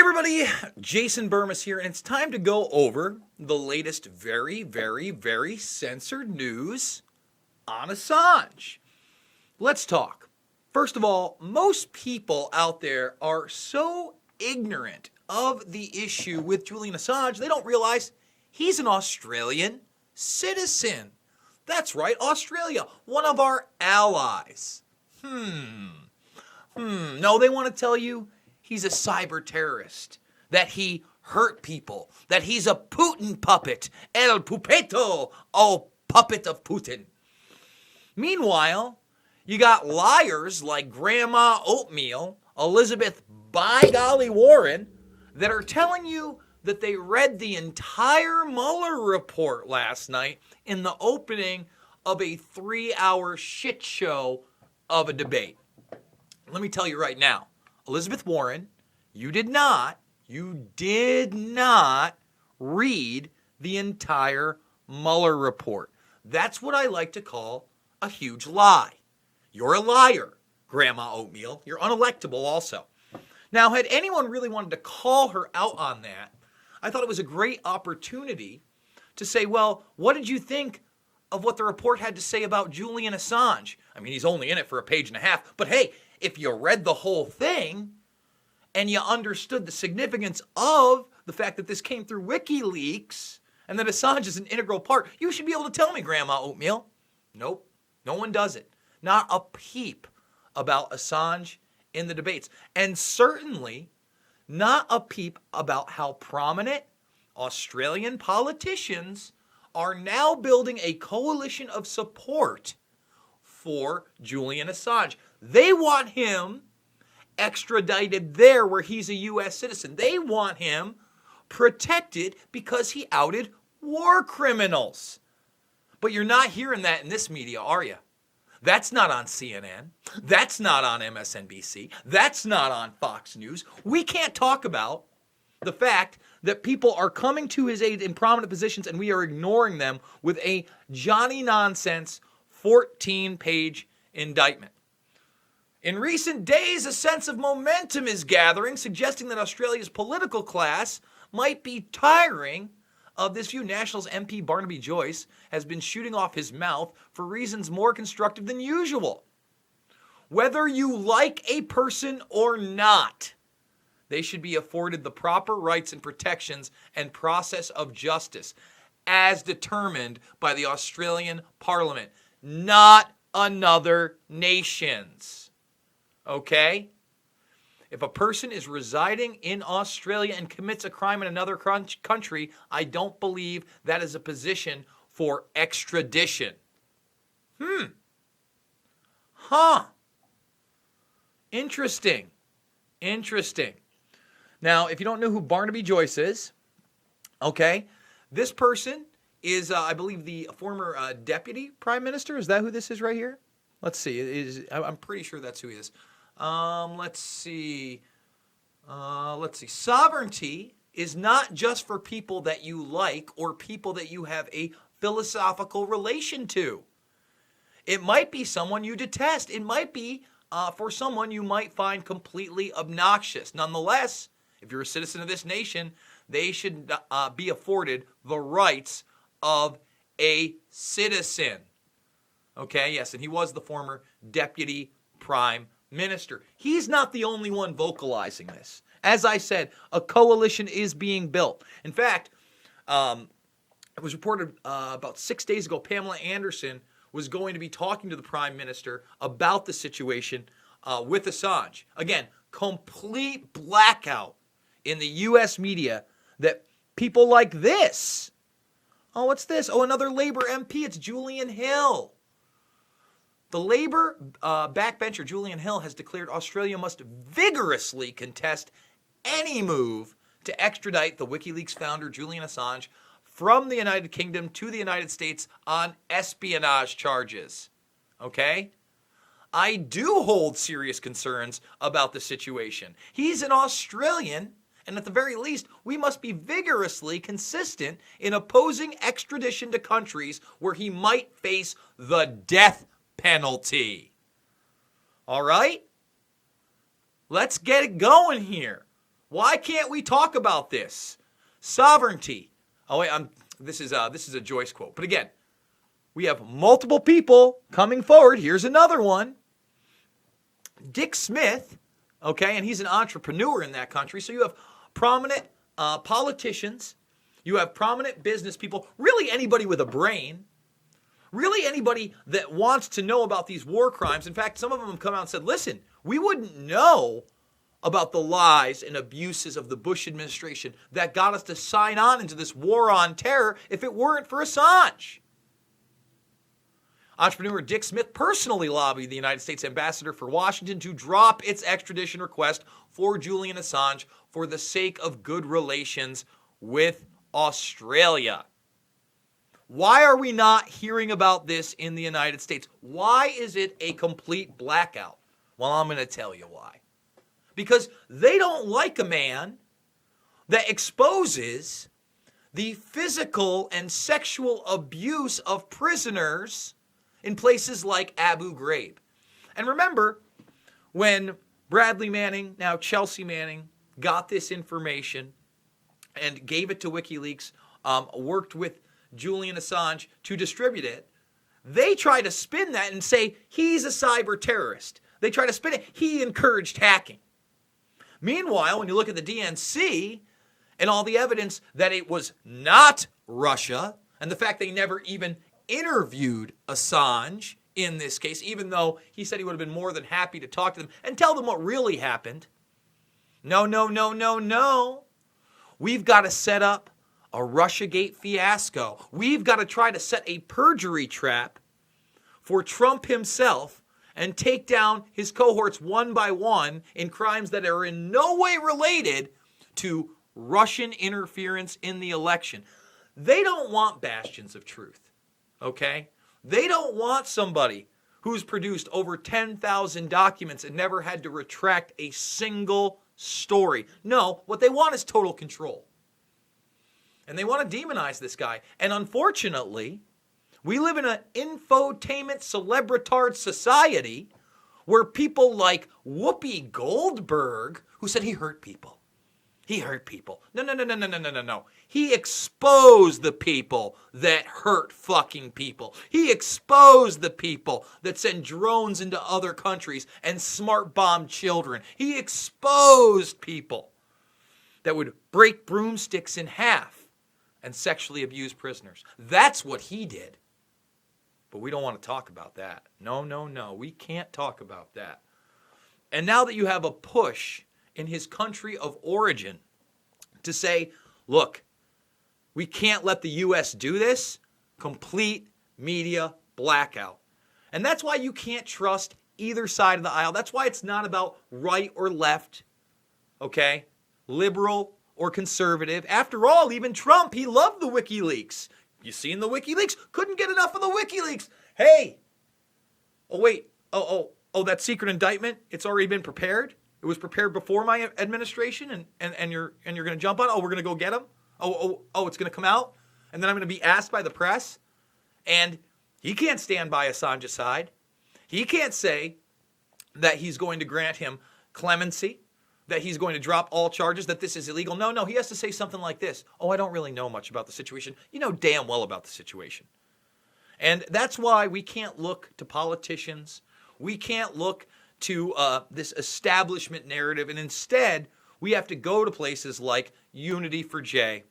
Everybody, Jason Burmis here, and it's time to go over the latest very censored news on Assange. Let's talk. First of all, most people out there are so ignorant of the issue with Julian Assange, they don't realize he's an Australian citizen. That's right, Australia, one of our allies. No, they want to tell you he's a cyber terrorist, that he hurt people, that he's a Putin puppet, el pupeto, oh puppet of Putin. Meanwhile, you got liars like Grandma Oatmeal, Elizabeth by golly Warren, that are telling you that they read the entire Mueller report last night in the opening of a 3-hour shit show of a debate. Let me tell you right now, Elizabeth Warren, you did not read the entire Mueller report. That's what I like to call a huge lie. You're a liar, Grandma Oatmeal. You're unelectable also. Now, had anyone really wanted to call her out on that, I thought it was a great opportunity to say, well, what did you think of what the report had to say about Julian Assange? I mean, he's only in it for a page and a half, but hey, if you read the whole thing and you understood the significance of the fact that this came through WikiLeaks and that Assange is an integral part, you should be able to tell me, Grandma Oatmeal. Nope, no one does it. Not a peep about Assange in the debates. And certainly not a peep about how prominent Australian politicians are now building a coalition of support for Julian Assange. They want him extradited there where he's a U.S. citizen. They want him protected because he outed war criminals. But you're not hearing that in this media, are you? That's not on CNN. That's not on MSNBC. That's not on Fox News. We can't talk about the fact that people are coming to his aid in prominent positions and we are ignoring them with a Johnny-nonsense 14-page indictment. In recent days, a sense of momentum is gathering, suggesting that Australia's political class might be tiring of this view. Nationals MP Barnaby Joyce has been shooting off his mouth for reasons more constructive than usual. Whether you like a person or not, they should be afforded the proper rights and protections and process of justice as determined by the Australian Parliament, not another nation's. Okay? If a person is residing in Australia and commits a crime in another country, I don't believe that is a position for extradition. Interesting. Now, if you don't know who Barnaby Joyce is, okay, this person is, I believe, the former deputy prime minister. Is that who this is right here? Let's see. I'm pretty sure that's who he is. Let's see. Sovereignty is not just for people that you like or people that you have a philosophical relation to. It might be someone you detest. It might be for someone you might find completely obnoxious. Nonetheless, if you're a citizen of this nation, they should be afforded the rights of a citizen. Okay, yes, and he was the former deputy prime minister. He's not the only one vocalizing this. As I said, a coalition is being built. In fact, it was reported about 6 days ago, Pamela Anderson was going to be talking to the prime minister about the situation with Assange. Again, complete blackout in the U.S. media that people like this. Oh, what's this? Oh, another Labor MP. It's Julian Hill. The Labor backbencher Julian Hill has declared Australia must vigorously contest any move to extradite the WikiLeaks founder Julian Assange from the United Kingdom to the United States on espionage charges. Okay? I do hold serious concerns about the situation. He's an Australian, and at the very least, we must be vigorously consistent in opposing extradition to countries where he might face the death penalty. All right? Let's get it going here. Why can't we talk about this? Sovereignty. Oh wait, this is a Joyce quote. But again, we have multiple people coming forward. Here's another one. Dick Smith, okay, and he's an entrepreneur in that country. So you have prominent politicians, you have prominent business people, really anybody with a brain, really anybody that wants to know about these war crimes. In fact, some of them have come out and said, listen, we wouldn't know about the lies and abuses of the Bush administration that got us to sign on into this war on terror if it weren't for Assange. Entrepreneur Dick Smith personally lobbied the United States ambassador for Washington to drop its extradition request for Julian Assange for the sake of good relations with Australia. Why are we not hearing about this in the United States? Why is it a complete blackout? Well, I'm going to tell you why. Because they don't like a man that exposes the physical and sexual abuse of prisoners in places like Abu Ghraib. And remember, when Bradley Manning, now Chelsea Manning, got this information and gave it to WikiLeaks, worked with Julian Assange to distribute it, they try to spin that and say he's a cyber terrorist. They try to spin it, he encouraged hacking. Meanwhile, when you look at the DNC and all the evidence that it was not Russia, and the fact they never even interviewed Assange in this case, even though he said he would have been more than happy to talk to them and tell them what really happened. No. We've got to set up a Russiagate fiasco. We've got to try to set a perjury trap for Trump himself and take down his cohorts one by one in crimes that are in no way related to Russian interference in the election. They don't want bastions of truth, okay? They don't want somebody who's produced over 10,000 documents and never had to retract a single story. No, what they want is total control. And they want to demonize this guy. And unfortunately, we live in an infotainment celebritard society where people like Whoopi Goldberg, who said he hurt people. He hurt people. No. He exposed the people that hurt fucking people. He exposed the people that send drones into other countries and smart bomb children. He exposed people that would break broomsticks in half and sexually abuse prisoners. That's what he did. But we don't want to talk about that. No. We can't talk about that. And now that you have a push in his country of origin to say, look, we can't let the U.S. do this, complete media blackout. And that's why you can't trust either side of the aisle. That's why it's not about right or left, okay? Liberal or conservative. After all, even Trump, he loved the WikiLeaks. You seen the WikiLeaks? Couldn't get enough of the WikiLeaks. Hey! Oh, wait. Oh, that secret indictment, it's already been prepared? It was prepared before my administration, and you're going to jump on it? Oh, we're going to go get him? Oh, it's going to come out? And then I'm going to be asked by the press? And he can't stand by Assange's side. He can't say that he's going to grant him clemency, that he's going to drop all charges, that this is illegal. No, he has to say something like this. Oh, I don't really know much about the situation. You know damn well about the situation. And that's why we can't look to politicians. We can't look to this establishment narrative. And instead, we have to go to places like Unity for J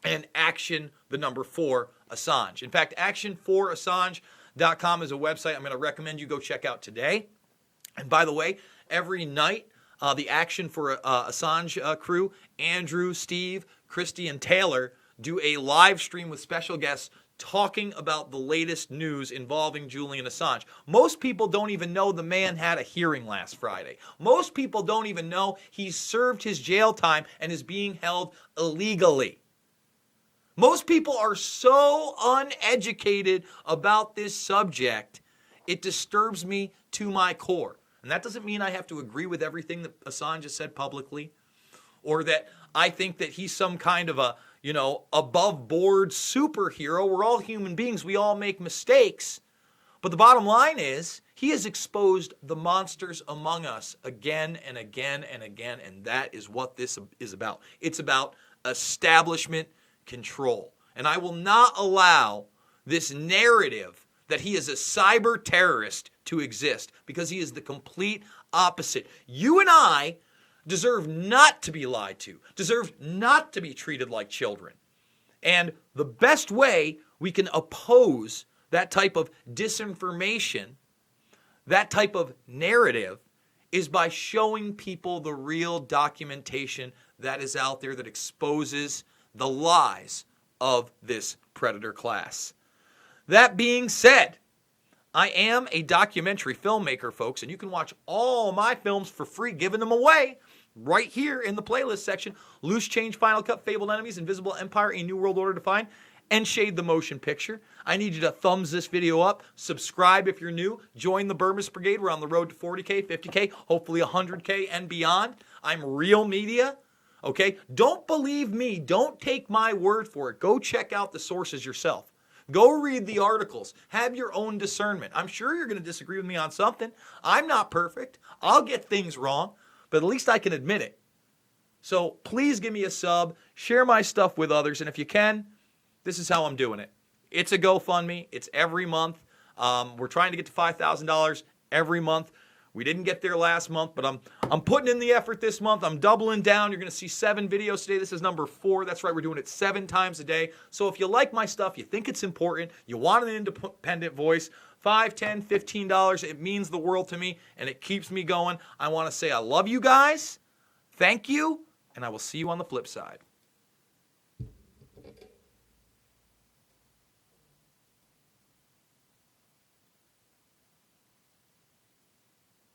and Action, the number 4, Assange. In fact, actionforassange.com is a website I'm going to recommend you go check out today. And by the way, every night, the Action for Assange crew, Andrew, Steve, Christy, and Taylor, do a live stream with special guests talking about the latest news involving Julian Assange. Most people don't even know the man had a hearing last Friday. Most people don't even know he served his jail time and is being held illegally. Most people are so uneducated about this subject, it disturbs me to my core. And that doesn't mean I have to agree with everything that Assange has said publicly, or that I think that he's some kind of a, above board superhero. We're all human beings. We all make mistakes. But the bottom line is He has exposed the monsters among us again and again and again, and that is what this is about. It's about establishment control. And I will not allow this narrative that he is a cyber terrorist to exist, because he is the complete opposite. You and I deserve not to be lied to, deserve not to be treated like children. And the best way we can oppose that type of disinformation, that type of narrative, is by showing people the real documentation that is out there that exposes the lies of this predator class. That being said, I am a documentary filmmaker, folks, and you can watch all my films for free, giving them away right here in the playlist section. Loose Change, Final Cut, Fabled Enemies, Invisible Empire, A New World Order Defined, and Shade the Motion Picture. I need you to thumbs this video up, subscribe if you're new, join the Burmese Brigade. We're on the road to 40K, 50K, hopefully 100K and beyond. I'm Real Media, okay? Don't believe me. Don't take my word for it. Go check out the sources yourself. Go read the articles. Have your own discernment. I'm sure you're going to disagree with me on something. I'm not perfect. I'll get things wrong, but at least I can admit it. So please give me a sub, share my stuff with others, and if you can, this is how I'm doing it. It's a GoFundMe. It's every month. We're trying to get to $5,000 every month. We didn't get there last month, but I'm putting in the effort this month. I'm doubling down. You're going to see 7 videos today. This is number 4. That's right. We're doing it 7 times a day. So if you like my stuff, you think it's important, you want an independent voice, $5, $10, $15, it means the world to me, and it keeps me going. I want to say I love you guys. Thank you, and I will see you on the flip side.